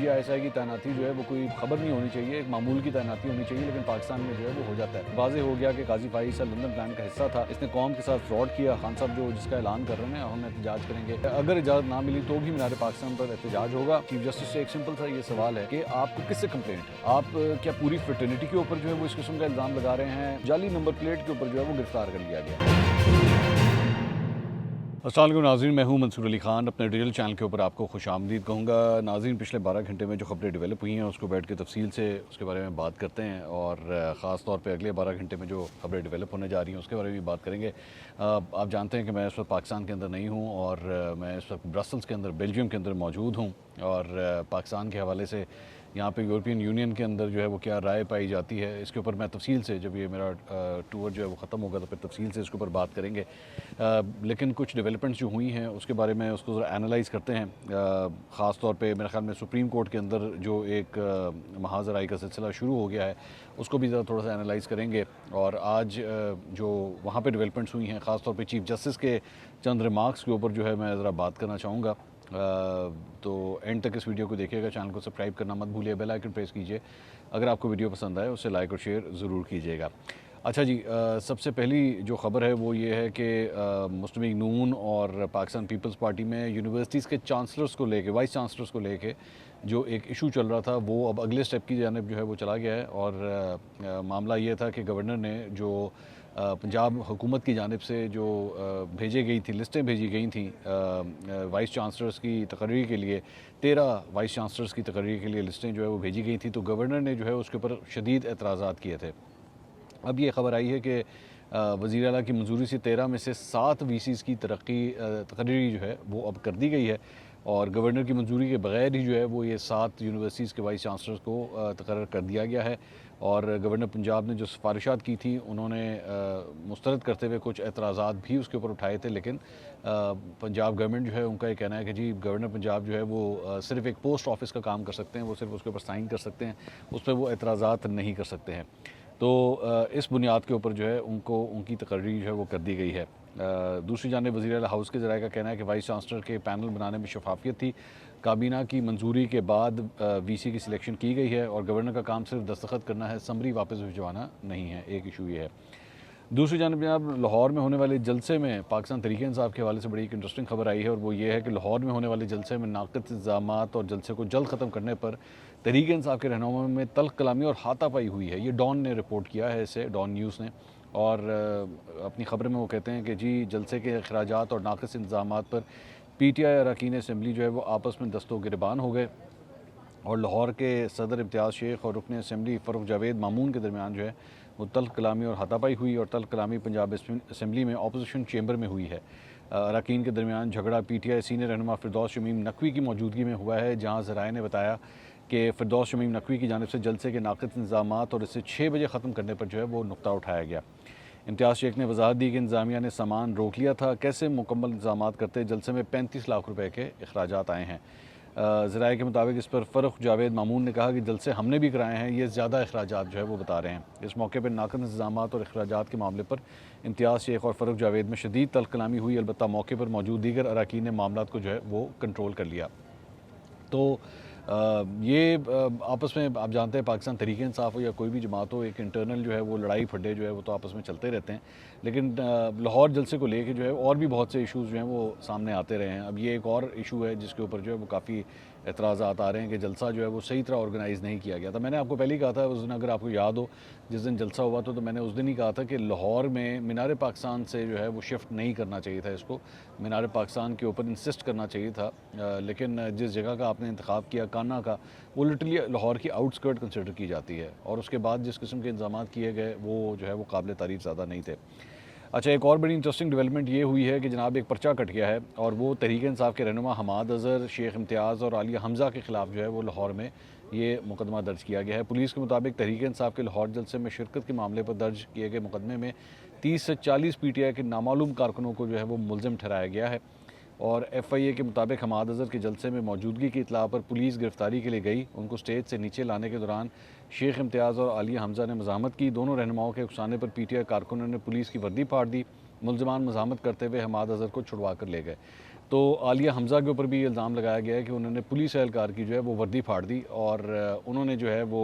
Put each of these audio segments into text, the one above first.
ISI की तैनाती जो है वो कोई खबर नहीं होनी चाहिए, एक मामूल की तैनाती होनी चाहिए, लेकिन पाकिस्तान में जो है वो हो जाता है। वाज़ेह हो गया कि काजी फाइज़ लंदन प्लान का हिस्सा था, इसने कौम के साथ फ्रॉड किया। खान साहब जो जिसका ऐलान कर रहे हैं हम एहतजाज करेंगे, अगर इजाज़त ना मिली तो भी मीनार पाकिस्तान पर एहतजाज होगा। चीफ जस्टिस से एक सिंपल सा ये सवाल है कि आपको किससे कंप्लेंट है? आप क्या पूरी फ्रेटर्निटी के ऊपर जो है वो इस किस्म का इल्ज़ाम लगा रहे हैं? जाली नंबर प्लेट के ऊपर जो है वो गिरफ्तार कर लिया गया। अस्सलाम वालेकुम नाज़रीन, मैं हूं मंसूर अली ख़ान। अपने डिजिटल चैनल के ऊपर आपको खुशामदीद कहूँगा। नाज़रीन, पिछले 12 घंटे में जो खबरें डेवलप हुई हैं उसको बैठ के तफसील से उसके बारे में बात करते हैं, और ख़ास तौर पे अगले 12 घंटे में जो खबरें डेवलप होने जा रही हैं उसके बारे में भी बात करेंगे। आप जानते हैं कि मैं इस वक्त पाकिस्तान के अंदर नहीं हूँ, और मैं इस वक्त ब्रसल्स के अंदर, बेल्जियम के अंदर मौजूद हूँ, और पाकिस्तान के हवाले से यहाँ पे यूरोपियन यूनियन के अंदर जो है वो क्या राय पाई जाती है, इसके ऊपर मैं तफसील से, जब ये मेरा टूर जो है वो ख़त्म होगा तो फिर तफसील से इसके ऊपर बात करेंगे। लेकिन कुछ डेवलपमेंट्स जो हुई हैं उसके बारे में उसको ज़रा एनालाइज़ करते हैं। ख़ास तौर पे मेरे ख़्याल में सुप्रीम कोर्ट के अंदर जो एक महाज़राई का सिलसिला शुरू हो गया है उसको भी ज़रा थोड़ा सा एनालाइज़ करेंगे। और आज जो वहाँ पे डेवलपमेंट्स हुई हैं, ख़ास तौर पे चीफ जस्टिस के चंद रिमार्क्स के ऊपर जो है मैं ज़रा बात करना चाहूँगा। तो एंड तक इस वीडियो को देखिएगा, चैनल को सब्सक्राइब करना मत भूलिए, बेल आइकन प्रेस कीजिए। अगर आपको वीडियो पसंद आए उसे लाइक और शेयर ज़रूर कीजिएगा। अच्छा जी, सबसे पहली जो ख़बर है वो ये है कि मुस्लिम लीग नून और पाकिस्तान पीपल्स पार्टी में यूनिवर्सिटीज़ के चांसलर्स को लेके, वाइस चांसलर्स को लेके जो एक इशू चल रहा था वो अब अगले स्टेप की जानिब जो है वो चला गया है। और मामला ये था कि गवर्नर ने जो पंजाब हुकूमत की जानिब से जो भेजे गई थी, लिस्टें भेजी गई थी वाइस चांसलर्स की तकर्री के लिए, 13 वाइस चांसलर्स की तकर्री के लिए लिस्टें जो है वो भेजी गई थी, तो गवर्नर ने जो है उसके ऊपर शदीद एतराज़ात किए थे। अब ये ख़बर आई है कि वज़ीर आला की मंजूरी से 13 में से 7 वीसीज़ की तकर्री जो है वो अब कर दी गई है, और गवर्नर की मंजूरी के बग़ैर ही जो है वो ये 7 यूनिवर्सिटीज़ के वाइस चांसलर्स को तकर्रर कर दिया गया है। और गवर्नर पंजाब ने जो सिफारिशात की थी उन्होंने मुस्तरद करते हुए कुछ एतराज़ात भी उसके ऊपर उठाए थे, लेकिन पंजाब गवर्नमेंट जो है उनका ये कहना है कि जी गवर्नर पंजाब जो है वो सिर्फ़ एक पोस्ट ऑफिस का काम कर सकते हैं, वो सिर्फ उसके ऊपर साइन कर सकते हैं, उस पर वो एतराज़ात नहीं कर सकते हैं। तो इस बुनियाद के ऊपर जो है उनको उनकी तकर्री जो है वो कर दी गई है। दूसरी जानिब वज़ीर आला हाउस के ज़राए का कहना है कि वाइस चांसलर के पैनल बनाने में शफाफियत थी, काबीना की मंजूरी के बाद वीसी की सिलेक्शन की गई है, और गवर्नर का काम सिर्फ दस्तखत करना है, समरी वापस भिजवाना नहीं है। एक इशू ये है। दूसरी जानिब जनाब, लाहौर में होने वाले जलसे में पाकिस्तान तहरीक इंसाफ के हवाले से बड़ी एक इंटरेस्टिंग खबर आई है, और वो ये है कि लाहौर में होने वाले जलसे में नाक़िद इल्ज़ामात और जलसे को जल्द ख़त्म करने पर तहरीक इंसाफ के रहनुमाओं में तल्ख़ कलामी और हाथापाई हुई है। ये डॉन ने रिपोर्ट किया है, इसे डॉन न्यूज़ ने, और अपनी ख़बर में वो कहते हैं कि जी जलसे के अखराजात और नाक़िस इल्ज़ामात पर PTI अरकान असम्बली जो है वो आपस में दस्तो गिरबान हो गए, और लाहौर के सदर इम्तियाज़ शेख और रुकन असम्बली फ़ारूक जावेद मामून के दरमियान जो है वो तल्ख़ कलामी और हाथापाई हुई, और तल्ख़ कलामी पंजाब असम्बली में अपोजिशन चेंबर में हुई है। अरकान के दरमियान झगड़ा PTI सीनियर रहनुमा फिरदौस शमीम नकवी की मौजूदगी में हुआ है, जहाँ ज़राए ने बताया कि फिरदौस शमीम नकवी की जानिब से जलसे के नाक़िद इंतज़ामात और इसे 6 बजे ख़त्म करने पर जो है वो नुक्ता उठाया गया। इम्तियाज़ शेख ने वजाहत दी कि इंतज़ामिया ने सामान रोक लिया था, कैसे मुकम्मल इंतज़ामात करते जलसे में 35 लाख रुपए के अखराजात आए हैं। ज़राए के मुताबिक इस पर फ़ारूक जावेद मामून ने कहा कि जलसे हमने भी कराए हैं, ये ज़्यादा अखराजात जो है वो बता रहे हैं। इस मौके पर नाक़िद इंतज़ामात और अखराजात के मामले पर इम्तियाज़ शेख और फ़ारूक जावेद में शदीद तल्ख़ कलामी हुई, अलबत्ता मौके पर मौजूद दीगर अरकान ने मामला को जो है वो कंट्रोल कर लिया। तो ये आपस में आप जानते हैं पाकिस्तान तहरीक इंसाफ हो या कोई भी जमात हो, एक इंटरनल जो है वो लड़ाई फड्डे जो है वो तो आपस में चलते रहते हैं, लेकिन लाहौर जलसे को लेके जो है और भी बहुत से इश्यूज़ जो हैं वो सामने आते रहे हैं। अब ये एक और इशू है जिसके ऊपर जो है वो काफ़ी एतराज़ात आ रहे हैं कि जलसा जो है वो सही तरह ऑर्गेनाइज़ नहीं किया गया था। मैंने आपको पहले ही कहा था उस दिन, अगर आपको याद हो, जिस दिन जलसा हुआ तो मैंने उस दिन ही कहा था कि लाहौर में मीनार पाकिस्तान से जो है वो शिफ्ट नहीं करना चाहिए था, इसको मीनार पाकिस्तान के ऊपर इंसिस्ट करना चाहिए था। लेकिन जिस जगह का आपने इंतखाब किया, कान्हा का, वो लिटरली लाहौर की आउटस्कर्ट कंसिडर की जाती है, और उसके बाद जिस किस्म के इंतजाम किए गए वो जो है वो काबिल तारीफ़ ज़्यादा नहीं थे। अच्छा, एक और बड़ी इंटरेस्टिंग डेवलपमेंट ये हुई है कि जनाब एक पर्चा कट गया है, और वो तहरीक इंसाफ के रहनुमा हमाद अज़हर, शेख इम्तियाज़ और आलिया हमज़ा के ख़िलाफ़ जो है वो लाहौर में ये मुकदमा दर्ज किया गया है। पुलिस के मुताबिक तहरीक इंसाफ के लाहौर जलसे में शिरकत के मामले पर दर्ज किए गए मुकदमे में 30 से 40 PTI के नामालूम कारकुनों को जो है वो मुलज़िम ठहराया गया है। और FIA के मुताबिक हमाद अज़हर के जलसे में मौजूदगी की इतला पर पुलिस गिरफ्तारी के लिए गई। उनको स्टेज से नीचे लाने के दौरान शेख इम्तियाज़ और आलिया हमज़ा ने मज़ाहमत की। दोनों रहनुमाओं के उकसाने पर PTI कारकुनों ने पुलिस की वर्दी फाड़ दी। मुलजमान मज़ाहमत करते हुए हमाद अज़हर को छुड़वा कर ले गए। तो आलिया हमज़ा के ऊपर भी इल्ज़ाम लगाया गया है कि उन्होंने पुलिस एहलकार की जो है वो वर्दी फाड़ दी और उन्होंने जो है वो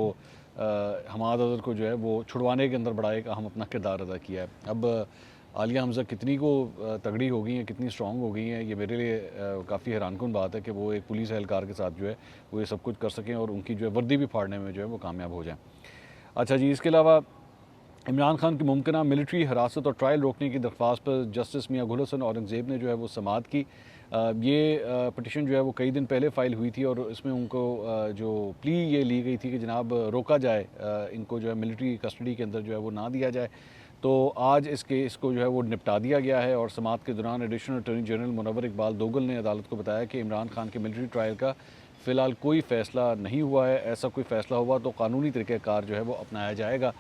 हमाद अज़हर को जो है वो छुड़वाने के अंदर बड़ा एक अहम अपना किरदार अदा किया है। अब आलिया हमज़ा कितनी को तगड़ी हो गई हैं, कितनी स्ट्रॉन्ग हो गई हैं, ये मेरे लिए काफ़ी हैरानकुन बात है कि वो एक पुलिस एहलकार के साथ जो है वो ये सब कुछ कर सकें और उनकी जो है वर्दी भी फाड़ने में जो है वो कामयाब हो जाएँ। अच्छा जी, इसके अलावा इमरान खान की मुमकिना मिलिट्री हिरासत और ट्रायल रोकने की दरख्वास्त पर जस्टिस मियां गुल हसन औरंगज़ेब ने जो है वो समाअत की। ये पटिशन जो है वो कई दिन पहले फ़ाइल हुई थी और इसमें उनको जो प्ली ये ली गई थी कि जनाब रोका जाए, इनको जो है मिलिट्री कस्टडी के अंदर जो है वो ना दिया जाए। तो आज इस केस को जो है वो निपटा दिया गया है और समाअत के दौरान additional attorney general Munawwar Iqbal Duggal ने अदालत को बताया कि इमरान खान के मिलिट्री ट्रायल का फ़िलहाल कोई फ़ैसला नहीं हुआ है। ऐसा कोई फ़ैसला हुआ तो कानूनी तरीक़ाकार जो है वो अपनाया जाएगा।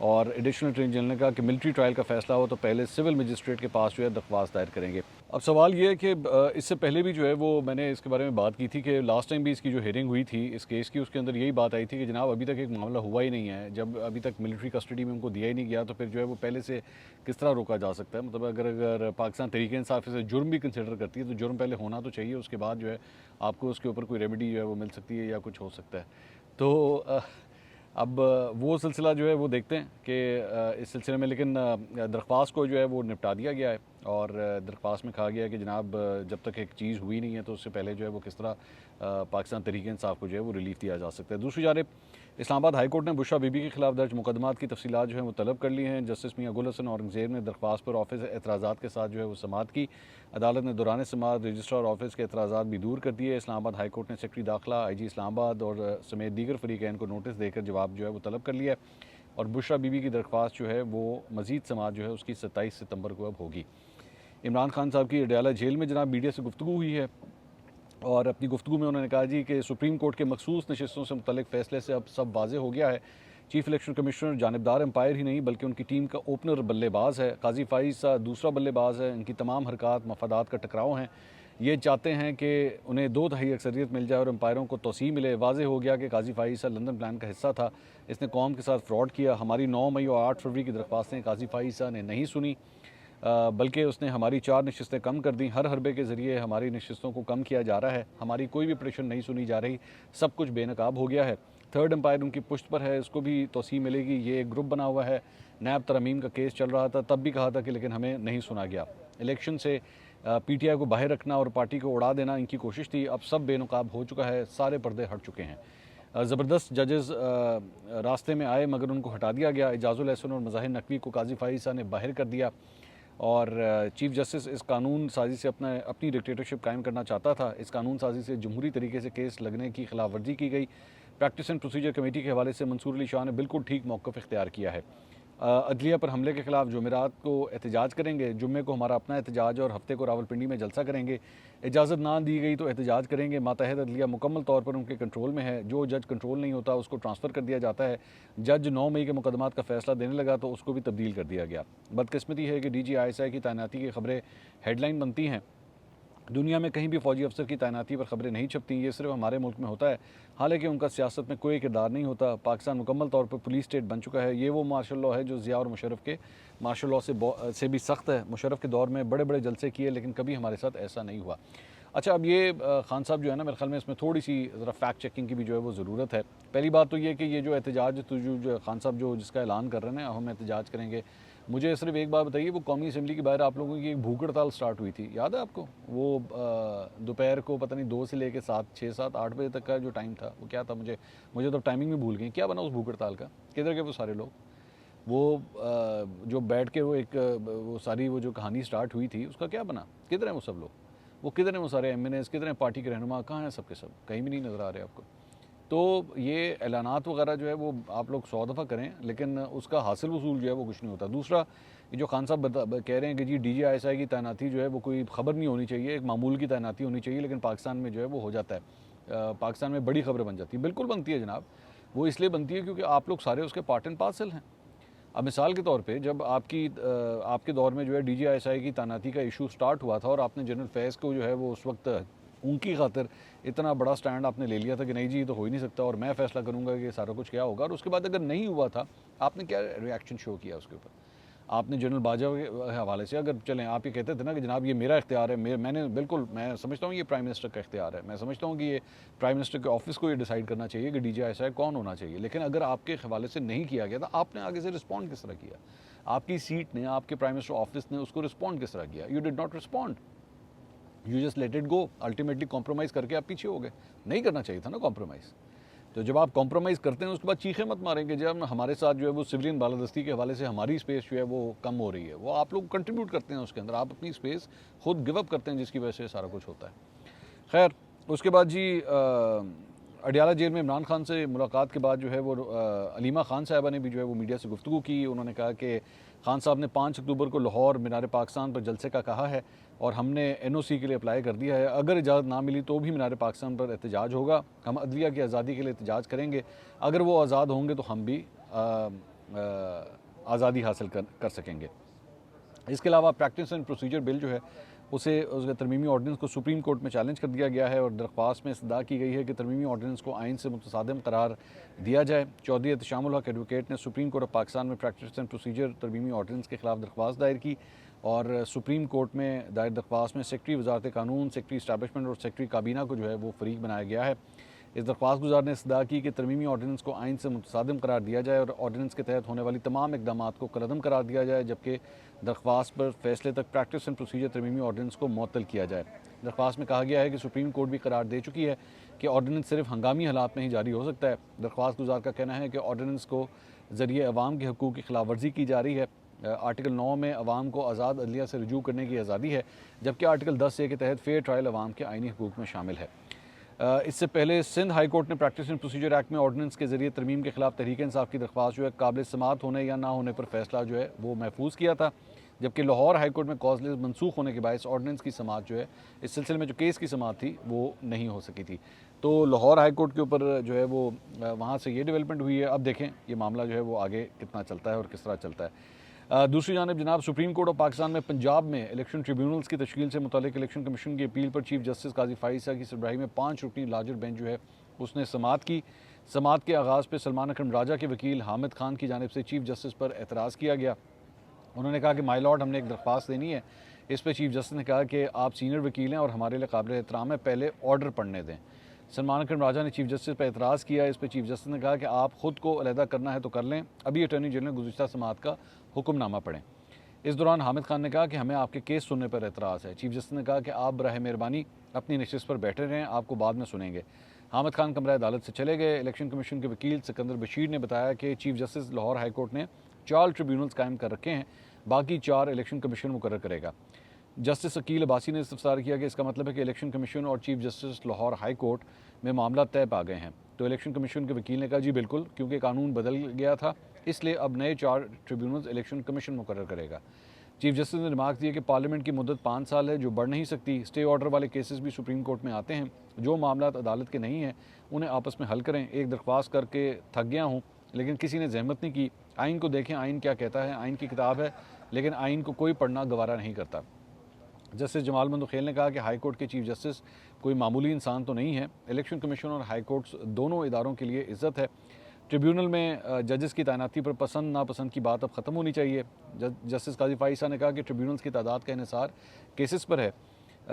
और एडिशनल अटॉर्नी जनरल ने कहा कि मिलिट्री ट्रायल का फैसला हो तो पहले सिविल मजिस्ट्रेट के पास जो है दरख्वास्त दायर करेंगे। अब सवाल ये है कि इससे पहले भी जो है वो मैंने इसके बारे में बात की थी कि लास्ट टाइम भी इसकी जो हियरिंग हुई थी इस केस की, उसके अंदर यही बात आई थी कि जनाब अभी तक एक मामला हुआ ही नहीं है। जब अभी तक मिलिट्री कस्टडी में उनको दिया ही नहीं गया तो फिर जो है वो पहले से किस तरह रोका जा सकता है। मतलब अगर पाकिस्तान तरीके इंसाफ इसे जुर्म भी कंसिडर करती है तो जुर्म पहले होना तो चाहिए, उसके बाद जो है आपको उसके ऊपर कोई रेमेडी जो है वो मिल सकती है या कुछ हो सकता है। तो अब वो सिलसिला जो है वो देखते हैं कि इस सिलसिले में, लेकिन दरख्वास्त को जो है वो निपटा दिया गया है और दरख्वास्त में कहा गया है कि जनाब जब तक एक चीज़ हुई नहीं है तो उससे पहले जो है वो किस तरह पाकिस्तान तहरीक इंसाफ को जो है वो रिलीफ दिया जा सकता है। दूसरी जानिब इस्लामाबाद हाई कोर्ट ने बुशरा बीबी के खिलाफ दर्ज मुकदमात की तफसीलात जो है वो तलब कर ली हैं। जस्टिस मियां गुल हसन औरंगज़ेब ने दरख्वास्त पर ऑफिस एतराज़ात के साथ जो है वो समाअत की। अदालत ने दौरान समाअत रजिस्ट्रार ऑफिस के एतराज़ात भी दूर कर दिए। इस्लामाबाद हाई कोर्ट ने सेक्रेटरी दाखिला, IG इस्लामाबाद और समेत दीगर फरीकैन को नोटिस देकर जवाब जो है वो तलब कर लिया है और बुशरा बीबी की दरख्वास्त जो है वो मज़ीद समाअत जो है उसकी 27 सितंबर को अब होगी। इमरान खान साहब की अडयाला जेल में जनाब मीडिया से गुफ्तगू हुई है और अपनी गुफ्तगू में उन्होंने कहा जी कि सुप्रीम कोर्ट के मखसूस नशस्तों से मुतल्लिक फ़ैसले से अब सब वाज़े हो गया है। चीफ इलेक्शन कमिश्नर जानिबदार एम्पायर ही नहीं बल्कि उनकी टीम का ओपनर बल्लेबाज है। काजी फाइज दूसरा बल्लेबाज है। इनकी तमाम हरकत मफादात का टकराव हैं। ये चाहते हैं कि उन्हें 2/3 अक्सरियत मिल जाए और एम्पायरों को तोसी मिले। वाज़े हो गया कि काजी फाइज लंदन प्लान का हिस्सा था। इसने कौम के साथ फ्रॉड किया। हमारी 9 मई और 8 फरवरी की दरख्वास्तें काजी फाइज ने नहीं सुनी, बल्कि उसने हमारी 4 नशस्तें कम कर दी। हर हरबे के ज़रिए हमारी नशस्तों को कम किया जा रहा है। हमारी कोई भी पटिशन नहीं सुनी जा रही। सब कुछ बेनकाब हो गया है। थर्ड एम्पायर उनकी पुश्त पर है, इसको भी तोसी मिलेगी। ये एक ग्रुप बना हुआ है। नैब तरमीम का केस चल रहा था, तब भी कहा था कि लेकिन हमें नहीं सुना गया। इलेक्शन से PTI को बाहर रखना और पार्टी को उड़ा देना इनकी कोशिश थी। अब सब बेनकाब हो चुका है, सारे पर्दे हट चुके हैं। ज़बरदस्त जजेस रास्ते में आए मगर उनको हटा दिया गया। एजाजुल एहसन और मज़ाहिर नकवी को काजी फाइज़ ने बाहर कर दिया और चीफ जस्टिस इस कानून साजी से अपनी डिक्टेटरशिप कायम करना चाहता था। इस कानून साजी से जमहूरी तरीके से केस लगने की खिलाफ वर्जी की गई। प्रैक्टिस एंड प्रोसीजर कमेटी के हवाले से मंसूर अली शाह ने बिल्कुल ठीक मौक़िफ़ इख्तियार किया है। अदलिया पर हमले के खिलाफ जुमेरात को एहतजाज करेंगे। जुम्मे को हमारा अपना एहतजाज और हफ्ते को रावलपिंडी में जलसा करेंगे। इजाज़त ना दी गई तो एहतजाज करेंगे। मातहत अदलिया मुकम्मल तौर पर उनके कंट्रोल में है। जो जज कंट्रोल नहीं होता उसको ट्रांसफ़र कर दिया जाता है। जज 9 मई के मुकदमात का फ़ैसला देने लगा तो उसको भी तब्दील कर दिया गया। बदकिस्मती है कि DG ISI की तैनाती की खबरें हेडलाइन बनती हैं। दुनिया में कहीं भी फ़ौजी अफसर की तैनाती पर ख़बरें नहीं छपती। ये सिर्फ हमारे मुल्क में होता है, हालांकि उनका सियासत में कोई किरदार नहीं होता। पाकिस्तान मुकम्मल तौर पर पुलिस स्टेट बन चुका है। ये वो मार्शल लॉ है जो ज़िया और मुशर्रफ के मार्शल लॉ से भी सख्त है। मुशर्रफ के दौर में बड़े बड़े जलसे किए लेकिन कभी हमारे साथ ऐसा नहीं हुआ। अच्छा, अब ये खान साहब जो है ना, मेरे ख्याल में इसमें थोड़ी सी ज़रा फैक्ट चेकिंग की भी जो है वो ज़रूरत है। पहली बात तो ये कि ये जो एहतजाज जो खान साहब जो जिसका ऐलान कर रहे हैं ना हम एहतजाज करेंगे, मुझे सिर्फ एक बात बताइए, वो कौमी असम्बली के बाहर आप लोगों की एक भूख हड़ताल स्टार्ट हुई थी, याद है आपको? वो दोपहर को पता नहीं 2 से लेकर 7, 6, 7, 8 बजे तक का जो टाइम था वो क्या था, मुझे तो टाइमिंग भी भूल गई। क्या बना उस भूख हड़ताल का? किधर गए वो सारे लोग? वो जो बैठ के वो सारी वो जो कहानी स्टार्ट हुई थी उसका क्या बना? किधर हैं वो सब लोग? वो किधर हैं वो सारे MNAs? किधर हैं पार्टी के रहनुमा? कहाँ हैं सब के सब? कहीं भी नहीं नज़र आ रहे आपको। तो ये ऐलानात वगैरह जो है वो आप लोग 100 दफ़ा करें लेकिन उसका हासिल वसूल जो है वो कुछ नहीं होता। दूसरा, ये जो खान साहब कह रहे हैं कि जी DG ISI की तैनाती जो है वो कोई ख़बर नहीं होनी चाहिए, एक मामूल की तैनाती होनी चाहिए, लेकिन पाकिस्तान में जो है वो हो जाता है। पाकिस्तान में बड़ी खबर बन जाती है। बिल्कुल बनती है जनाब। वो इसलिए बनती है क्योंकि आप लोग सारे उसके पार्ट एंड पार्सल हैं। अब मिसाल के तौर पे जब आपके दौर में जो है DG ISI की तैनाती का इशू स्टार्ट हुआ था और आपने जनरल फैज़ को जो है वो उस वक्त उनकी खातिर इतना बड़ा स्टैंड आपने ले लिया था कि नहीं जी ये तो हो ही नहीं सकता और मैं फ़ैसला करूंगा कि सारा कुछ क्या होगा, और उसके बाद अगर नहीं हुआ था आपने क्या रिएक्शन शो किया उसके ऊपर? आपने जनरल बाजवा के हवाले से अगर चलें, आप ये कहते थे ना कि जनाब ये मेरा इख्तियार है, मैं समझता हूँ ये प्राइम मिनिस्टर का इख्तियार है, मैं समझता हूँ कि ये प्राइम मिनिस्टर के ऑफिस को ये डिसाइड करना चाहिए कि DGI कौन होना चाहिए, लेकिन अगर आपके हवाले से नहीं किया गया तो आपने आगे से रिस्पॉन्ड किस तरह किया? आपकी सीट ने, आपके प्राइम मिनिस्टर ऑफिस ने उसको रिस्पॉन्ड किस तरह किया? You did not respond, you just let it go. Ultimately compromise करके आप पीछे हो गए। नहीं करना चाहिए था ना कॉम्प्रोमाइज़। तो जब आप कॉम्प्रोमाइज़ करते हैं उसके बाद चीखें मत मारेंगे जब हमारे साथ जो है वो सिविलियन बालादस्ती के हवाले से हमारी स्पेस जो है वो कम हो रही है। वो आप लोग कंट्रीब्यूट करते हैं उसके अंदर, आप अपनी स्पेस खुद गिव अप करते हैं जिसकी वजह से सारा कुछ होता है। खैर उसके बाद जी अडियाला जेल में इमरान खान से मुलाकात के बाद जो है वो अलीमा खान साहिबा ने भी जो है वो मीडिया से गुफ्तगू की। उन्होंने कहा कि खान साहब ने 5 अक्टूबर को लाहौर मीनार पाकिस्तान पर जलसे का कहा है और हमने NOC के लिए अप्लाई कर दिया है। अगर इजाज़त ना मिली तो भी मीनार पाकिस्तान पर एहतजाज होगा। हम अदलिया की आज़ादी के लिए एहतजाज करेंगे। अगर वो आज़ाद होंगे तो हम भी आज़ादी हासिल कर सकेंगे। इसके अलावा प्रैक्टिस एंड प्रोसीजर बिल जो है उसके तरमीमी ऑर्डिनेंस को सुप्रीम कोर्ट में चैलेंज कर दिया गया है और दरख्वास्त में इस्तदा की गई है कि तरमीमी ऑर्डिनेंस को आइन से मुतसादिम करार दिया जाए। चौधरी एहतशामुल हक एडवोकेट ने सुप्रीम कोर्ट ऑफ पाकिस्तान में प्रैक्टिस एंड प्रोसीजर तरमीमी ऑर्डिनेंस के खिलाफ दरख्वास्त दायर की और सुप्रीम कोर्ट में दायर दरख्वास्त में सेक्रेटरी वजारत कानून, सेक्रेटरी इस्टेबलिशमेंट और सेक्रेटरी काबीना को जो है वो फरीक बनाया गया है। इस दरख्वास्त गुजार ने इस्तदा की कि तरमीमी ऑर्डिनेंस को आइन से मुतसादिम करार दिया जाए और ऑर्डिनेंस के तहत होने वाली तमाम इकदाम को कलअदम करार दिया जाए, जबकि दरख्वास्त पर फैसले तक प्रैक्टिस एंड प्रोसीजर तरमीमी ऑर्डिनेंस को मुअत्तल किया जाए। दरख्वास्त में कहा गया है कि सुप्रीम कोर्ट भी करार दे चुकी है कि ऑर्डिनेंस सिर्फ हंगामी हालात में ही जारी हो सकता है। दरख्वास्त गुजार का कहना है कि ऑर्डिनेंस को ज़रिए अवाम के हकूक़ की खिलाफ वर्जी की जा रही है। आर्टिकल 9 में अवाम को आज़ाद अदलिया से रजू करने की आज़ादी है, जबकि आर्टिकल 10A के तहत फेयर ट्रायल अवाम के आइनी हकूक़ में शामिल है। इससे पहले सिंध हाई कोर्ट ने प्रैक्टिस एंड प्रोसीजर एक्ट में ऑर्डिनेंस के जरिए तरमीम के खिलाफ तहरीक इंसाफ की दरख्वास्त जो है काबिल समात होने या ना होने पर फैसला जो है वो महफूज किया था, जबकि लाहौर हाई कोर्ट में कॉज मनसूख होने के बायस ऑर्डिनेंस की समात जो है इस सिलसिले में जो केस की समात थी वो नहीं हो सकी थी। तो लाहौर हाई कोर्ट के ऊपर जो है वो वहाँ से ये डेवलपमेंट हुई है। अब देखें ये मामला जो है वो आगे कितना चलता है और किस तरह चलता है। दूसरी जानिब जनाब सुप्रीम कोर्ट ऑफ पाकिस्तान में पंजाब में इलेक्शन ट्रिब्यूनल्स की तश्कील से मुतालिक इलेक्शन कमीशन की अपील पर चीफ जस्टिस काजी फाइसा की सरबराही में 5 रुकनी लार्जर बेंच जो है उसने समात की। समात के आगाज़ पर सलमान अकरम राजा के वकील हामिद खान की जानिब से चीफ जस्टिस पर एतराज़ किया गया। उन्होंने कहा कि माय लॉर्ड, हमने एक दरख्वास्त देनी है। इस पर चीफ जस्टिस ने कहा कि आप सीनियर वकील हैं और हमारे लिए काबिल एहतराम है, पहले ऑर्डर पढ़ने दें। सलमान अकरम राजा ने चीफ जस्टिस पर एतराज़ किया। इस पर चीफ जस्टिस ने कहा कि आप ख़ुद को अलहदा करना है तो कर लें, अभी अटॉर्नी जनरल ने गुज़िश्ता समात का हुक्मनामा पढ़ें। इस दौरान हामिद खान ने कहा कि हमें आपके केस सुनने पर एतराज़ है। चीफ जस्टिस ने कहा कि आप बराह मेहरबानी अपनी नशिस्त पर बैठे रहें, आपको बाद में सुनेंगे। हामिद खान कमरा अदालत से चले गए। इलेक्शन कमीशन के वकील सिकंदर बशीर ने बताया कि chief justice Lahore high court ने 4 ट्रिब्यूनल्स कायम कर रखे हैं, बाकी 4 इलेक्शन कमीशन मुकर्रर करेगा। जस्टिस अकील अब्बासी ने इस्तफसार किया कि इसका मतलब है कि इलेक्शन कमीशन और chief justice Lahore high court में मामला तय पा गए हैं। तो इलेक्शन कमीशन के वकील ने कहा जी बिल्कुल, क्योंकि कानून बदल गया था इसलिए अब नए 4 ट्रिब्यूनल्स इलेक्शन कमीशन मुकर्रर करेगा। चीफ जस्टिस ने रिमार्क दिया कि पार्लियामेंट की मुद्दत 5 साल है जो बढ़ नहीं सकती। स्टे ऑर्डर वाले केसेस भी सुप्रीम कोर्ट में आते हैं। जो मामला अदालत के नहीं हैं उन्हें आपस में हल करें। एक दरख्वास्त करके थक गया हूँ लेकिन किसी ने जहमत नहीं की। आइन को देखें, आइन क्या कहता है। आइन की किताब है लेकिन आइन को कोई पढ़ना गवारा नहीं करता। जस्टिस जमाल मंदखेल ने कहा कि हाई कोर्ट के चीफ जस्टिस कोई मामूली इंसान तो नहीं है। इलेक्शन कमीशन और हाई कोर्ट्स दोनों इदारों के लिए इज़्ज़त है। ट्रिब्यूनल में जजेस की तैनाती पर पसंद नापसंद की बात अब ख़त्म होनी चाहिए। जस्टिस काजी फाइसा ने कहा कि ट्रिब्यूनल्स की तादाद का इन्हिसार केसेस पर है।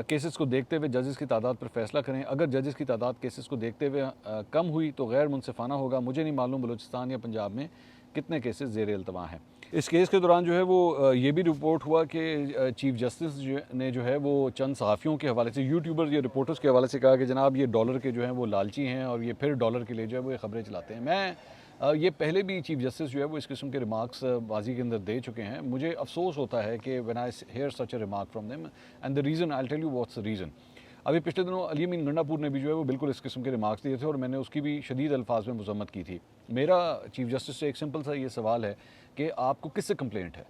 केसेस को देखते हुए जजेस की तादाद पर फैसला करें। अगर जजेस की तादाद केसेस को देखते हुए कम हुई तो गैर मुनसिफाना होगा। मुझे नहीं मालूम बलूचिस्तान या पंजाब में कितने केसेस ज़ेर इल्तवा हैं। इस केस के दौरान जो है वो ये भी रिपोर्ट हुआ कि चीफ जस्टिस ने जो है वो चंद सहाफ़ियों के हवाले से, यूट्यूबर्स या रिपोर्टर्स के हवाले से कहा कि जनाब ये डॉलर के जो हैं वो लालची हैं और ये फिर डॉलर के लिए जो है वो ये ख़बरें चलाते हैं। मैं ये पहले भी चीफ जस्टिस जो है वो इस किस्म के रिमार्क्स बाजी के अंदर दे चुके हैं। मुझे अफसोस होता है कि when I hear such a remark from them and the reason I will tell you what's the reason. अभी पिछले दिनों अली अमीन गंडापुर ने भी जो है वो बिल्कुल इस किस्म के रिमार्क्स दिए थे और मैंने उसकी भी शदीद अल्फाज में मजम्मत की थी। मेरा चीफ जस्टिस से एक सिंपल सा ये सवाल है कि आपको किससे कंप्लेंट है?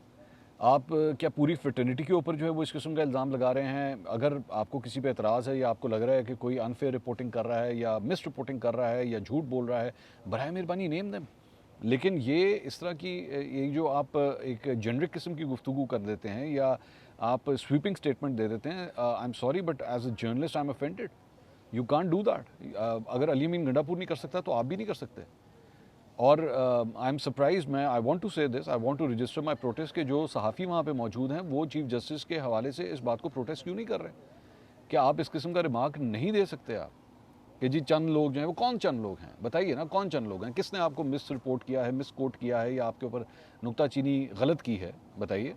आप क्या पूरी फ्रेटर्निटी के ऊपर जो है वो इस किस्म का इल्ज़ाम लगा रहे हैं? अगर आपको किसी पे एतराज़ है या आपको लग रहा है कि कोई अनफेयर रिपोर्टिंग कर रहा है या मिस रिपोर्टिंग कर रहा है या झूठ बोल रहा है, बराए मेहरबानी नेम देम। लेकिन ये इस तरह की ये जो आप एक जेनरिक किस्म की गुफ्तगू कर देते हैं या आप स्वीपिंग स्टेटमेंट दे देते हैं, I am sorry but as a journalist I am offended. You can't do that. अगर अली अमीन गंडापुर नहीं कर सकता तो आप भी नहीं कर सकते। और आई एम सरप्राइज, मैं I want to say this, I want to register my protest कि जो सहाफ़ी वहाँ पे मौजूद हैं वो चीफ जस्टिस के हवाले से इस बात को प्रोटेस्ट क्यों नहीं कर रहे? क्या आप इस किस्म का रिमार्क नहीं दे सकते आप कि जी चंद लोग जो हैं, वो कौन चंद लोग हैं? बताइए ना, कौन चंद लोग हैं? किसने आपको मिस रिपोर्ट किया है, मिस कोट किया है, या आपके ऊपर नुक्ताचीनी गलत की है? बताइए।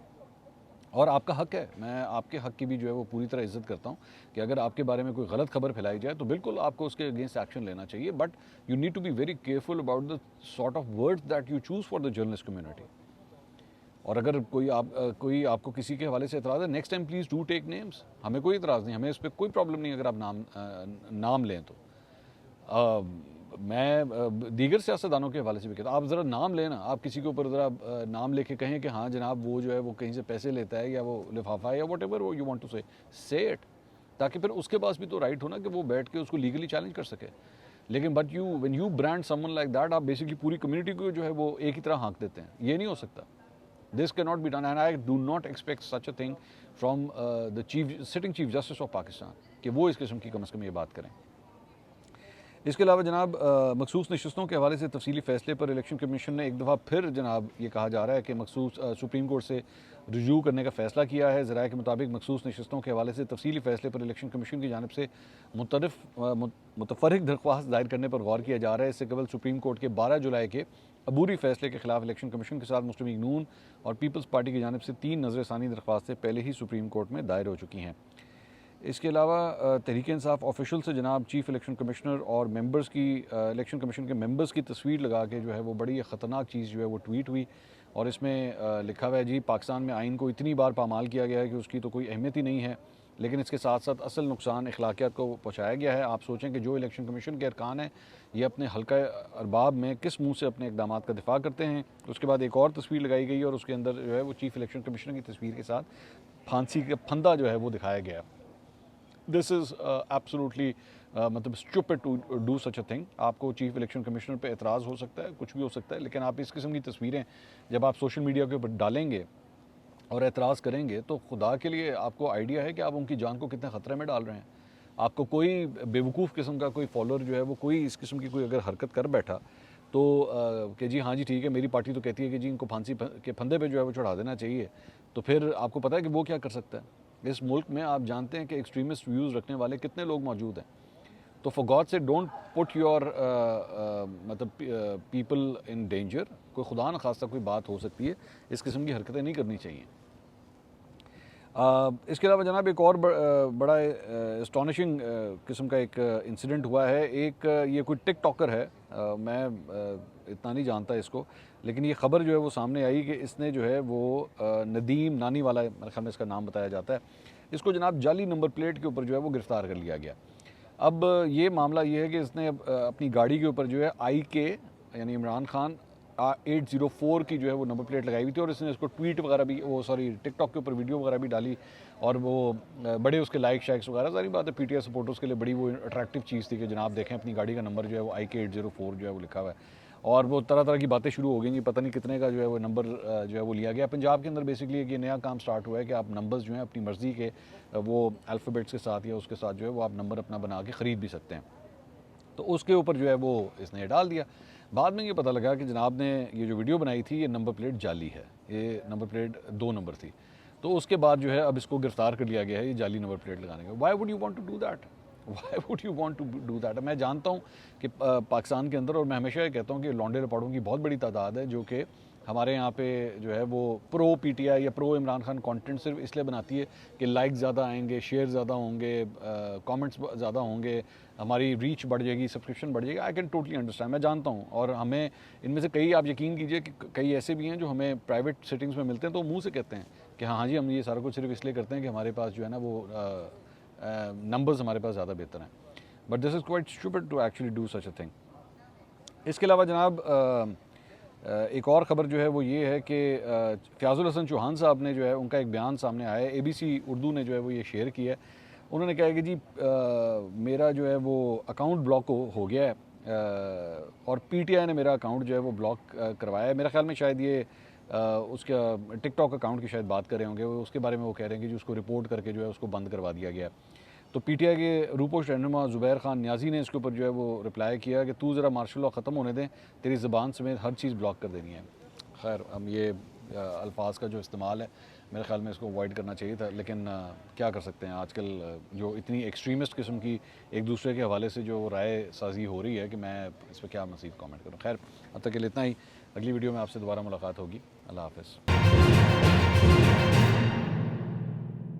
और आपका हक है, मैं आपके हक की भी जो है वो पूरी तरह इज्जत करता हूँ कि अगर आपके बारे में कोई गलत खबर फैलाई जाए तो बिल्कुल आपको उसके अगेंस्ट एक्शन लेना चाहिए, but you need to be very careful about the sort of words that you choose for the journalist community. और अगर कोई आपको किसी के हवाले से एतराज़ है, next time please do take names. हमें कोई एतराज़ नहीं, हमें इस पर कोई प्रॉब्लम नहीं अगर आप नाम लें तो। मैं दीगर सियासतदानों के हवाले से भी कहता हूँ, आप ज़रा नाम लेना, आप किसी के ऊपर ज़रा नाम लेके कहें कि हाँ जनाब वो जो है वो कहीं से पैसे लेता है या वो लिफाफा है या whatever you want to say it, ताकि फिर उसके पास भी तो राइट हो ना कि वो बैठ के उसको लीगली चैलेंज कर सके। लेकिन but when you brand someone like that, आप बेसिकली पूरी कम्युनिटी को जो है वो एक ही तरह हाँक देते हैं। ये नहीं हो सकता। This can not be done, and I do not expect such a thing from the sitting chief justice of Pakistan कि वो इस किस्म की कम अज़ कम ये बात करें। इसके अलावा जनाब मखसूस नशस्तों के हवाले से तफसीली फ़ैसले पर इलेक्शन कमीशन ने एक दफ़ा फिर जनाब ये कहा जा रहा है कि मखसूस सुप्रीम कोर्ट से रजू करने का फ़ैसला किया है। ज़राए के मुताबिक मखसूस नशस्तों के हवाले से तफसीली फ़ैसले पर इलेक्शन कमीशन की जानिब से मुतफर्रिक दरख्वास्त दायर करने पर गौर किया जा रहा है। इससे कबल सुप्रीम कोर्ट के 12 जुलाई के अबूरी फ़ैसले के खिलाफ इलेक्शन कमीशन के साथ मुस्लिम लीग नून और पीपल्स पार्टी की जानिब से 3 नज़रसानी दरख्वास्तें पहले ही सुप्रीम कोर्ट में दायर हो चुकी हैं। इसके अलावा तहरीक इंसाफ ऑफिशियल से जनाब चीफ इलेक्शन कमिश्नर और मेंबर्स की इलेक्शन कमीशन के मेंबर्स की तस्वीर लगा के जो है वो बड़ी ख़तरनाक चीज़ जो है वो ट्वीट हुई, और इसमें लिखा हुआ है जी पाकिस्तान में आइन को इतनी बार पामाल किया गया है कि उसकी तो कोई अहमियत ही नहीं है, लेकिन इसके साथ साथ असल नुकसान अखलाकियात को पहुँचाया गया है। आप सोचें कि जो इलेक्शन कमीशन के अरकान हैं ये अपने हल्का अरबाब में किस मुँह से अपने इकदाम का दिफा करते हैं। उसके बाद एक और तस्वीर लगाई गई और उसके अंदर जो है वो चीफ इलेक्शन कमिश्नर की तस्वीर के साथ फांसी का फंदा जो है वो दिखाया गया। दिस इज़ एब्सोल्युटली मतलब stupid to do such a thing. आपको चीफ इलेक्शन कमिश्नर पे एतराज़ हो सकता है, कुछ भी हो सकता है, लेकिन आप इस किस्म की तस्वीरें जब आप सोशल मीडिया के ऊपर डालेंगे और एतराज़ करेंगे तो खुदा के लिए आपको आइडिया है कि आप उनकी जान को कितने ख़तरे में डाल रहे हैं। आपको कोई बेवकूफ़ किस्म का कोई फॉलोअर जो है वो कोई इस किस्म की कोई अगर हरकत कर बैठा तो कि जी हाँ जी ठीक है, मेरी पार्टी तो कहती है कि जी इनको फांसी के फंदे पे जो है वो चढ़ा देना चाहिए, तो फिर आपको पता है कि वो क्या कर सकता है। इस मुल्क में आप जानते हैं कि एक्सट्रीमिस्ट व्यूज़ रखने वाले कितने लोग मौजूद हैं। तो फॉर गॉड से डोंट पुट योर मतलब पीपल इन डेंजर। कोई खुदा न खास्ता कोई बात हो सकती है, इस किस्म की हरकतें नहीं करनी चाहिए। इसके अलावा जनाब एक और बड़ा एस्टॉनिशिंग किस्म का एक इंसिडेंट हुआ है। एक ये कोई टिक टॉकर है, मैं इतना नहीं जानता इसको, लेकिन ये ख़बर जो है वो सामने आई कि इसने जो है वो नदीम नानी वाला मेरे ख्याल में इसका नाम बताया जाता है, इसको जनाब जाली नंबर प्लेट के ऊपर जो है वो गिरफ़्तार कर लिया गया। अब ये मामला ये है कि इसने अपनी गाड़ी के ऊपर जो है IK यानी इमरान खान 804 की जो है वो नंबर प्लेट लगाई हुई थी, और इसने इसको ट्वीट वगैरह भी टिकटॉक के ऊपर वीडियो वगैरह भी डाली, और वो बड़े उसके लाइक शाइक्स वगैरह। सारी बात है PTI सपोर्टर्स के लिए बड़ी वो अट्रैक्टिव चीज़ थी कि जनाब देखें अपनी गाड़ी का नंबर जो है वो IK 804 जो है वो लिखा हुआ है, और वो तरह तरह की बातें शुरू हो गई कि पता नहीं कितने का जो है वो नंबर जो है वो लिया गया। पंजाब के अंदर बेसिकली एक ये नया काम स्टार्ट हुआ है कि आप नंबर्स जो हैं अपनी मर्ज़ी के वो अल्फ़ाबेट्स के साथ या उसके साथ जो है वो आप नंबर अपना बना के ख़रीद भी सकते हैं। तो उसके ऊपर जो है वो इसने डाल दिया। बाद में ये पता लगा कि जनाब ने ये जो वीडियो बनाई थी ये नंबर प्लेट जाली है, ये नंबर प्लेट 2 नंबर थी। तो उसके बाद जो है अब इसको गिरफ़्तार कर लिया गया है ये जाली नंबर प्लेट लगाने का। Why would you want to do that? Why would you want to do that? मैं जानता हूँ कि पाकिस्तान के अंदर, और मैं हमेशा ये कहता हूँ कि लौंडे लपाड़ों की बहुत बड़ी तादाद है जो कि हमारे यहाँ पे जो है वो प्रो PTI या प्रो इमरान खान कंटेंट सिर्फ इसलिए बनाती है कि लाइक ज़्यादा आएंगे, शेयर ज़्यादा होंगे, कमेंट्स ज़्यादा होंगे, हमारी रीच बढ़ जाएगी, सब्सक्रिप्शन बढ़ जाएगी। आई कैन टोटली अंडरस्टैंड, मैं जानता हूँ। और हमें इनमें से कई, आप यकीन कीजिए कि कई ऐसे भी हैं जो हमें प्राइवेट सेटिंग्स में मिलते हैं तो मुँह से कहते हैं कि हाँ जी हम ये सारा कुछ सिर्फ इसलिए करते हैं कि हमारे पास जो है ना वो नंबर्स हमारे पास ज़्यादा बेहतर हैं। But this is quite stupid to actually do such a thing. इसके अलावा जनाब एक और ख़बर जो है वो ये है कि फ़याज़ुल हसन चौहान साहब ने जो है उनका एक बयान सामने आया है, ABC उर्दू ने जो है वो ये शेयर किया है। उन्होंने कहा कि जी मेरा जो है वो अकाउंट ब्लॉक हो गया है, और PTI ने मेरा अकाउंट जो है वो ब्लॉक करवाया है। मेरा ख्याल में शायद ये उसका टिकटॉक अकाउंट की शायद बात कर रहे होंगे, उसके बारे में वो कह रहे हैं कि जी उसको रिपोर्ट करके जो है उसको बंद करवा दिया गया। तो पीटीआई के रूपोश रहनुमा ज़ुबैर खान न्याजी ने इसके ऊपर जो है वो रिप्लाई किया कि तू ज़रा मार्शल लॉ ख़त्म होने दें, तेरी ज़बान समेत हर चीज़ ब्लॉक कर देनी है। खैर हम ये अल्फाज का जो इस्तेमाल है मेरे ख्याल में इसको अवॉइड करना चाहिए था, लेकिन क्या कर सकते हैं आजकल जो इतनी एक्सट्रीमिस्ट किस्म की एक दूसरे के हवाले से जो राय साजी हो रही है कि मैं इस पर क्या मज़ीद कमेंट करूँ। खैर अब तक के लिए इतना ही, अगली वीडियो में आपसे दोबारा मुलाकात होगी। अल्लाह हाफ़िज़।